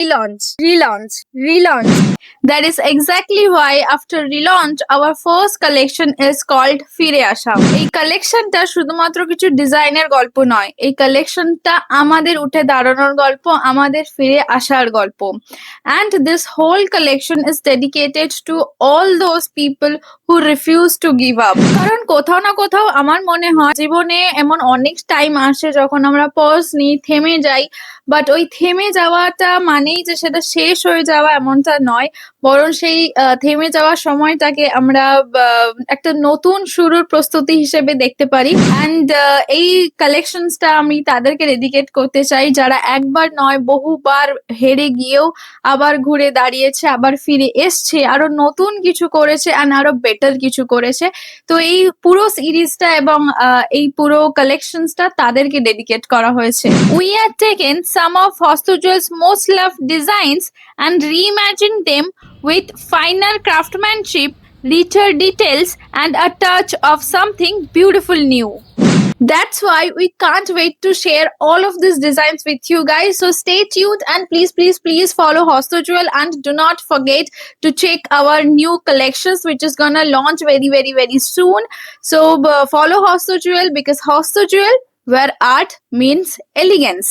relaunch. That is exactly why after relaunch our first collection is called ফিরে আসা। এই কালেকশনটা শুধুমাত্র কিছু ডিজাইনের গল্প নয়, এই কালেকশনটা আমাদের উঠে দাঁড়ানোর গল্প, আমাদের ফিরে আসার গল্প। And this whole collection is dedicated to all those people who refuse to give up. কারণ কোথাও না কোথাও আমার মনে হয় জীবনে এমন অনেক টাইম আসে যখন আমরা পজ নিই, থেমে যাই, বাট ওই থেমে যাওয়াটা মানেই যে সেটা শেষ হয়ে যাওয়া এমনটা নয়, বরং সেই থেমে যাওয়ার সময়টাকে আমরা একটা নতুন শুরুর প্রস্তুতি হিসেবে দেখতে পারি। অ্যান্ড এই কালেকশনসটা আমি তাদেরকে ডেডিকেট করতে চাই যারা একবার নয় বহুবার হেরে গিয়েও আবার ঘুরে দাঁড়িয়েছে, আবার ফিরে এসছে, আরো নতুন কিছু করেছে অ্যান্ড আরো বেটার কিছু করেছে। তো এই পুরো সিরিজটা এবং এই পুরো কালেকশনসটা তাদেরকে ডেডিকেট করা হয়েছে। We have taken some of Hostojewel's most loved designs and reimagined them with finer craftsmanship, richer details, and a touch of something beautiful new. That's why we can't wait to share all of these designs with you guys. So stay tuned and please follow Hostojewel and do not forget to check our new collections which is gonna launch very soon. So follow Hostojewel because Hostojewel where art means elegance.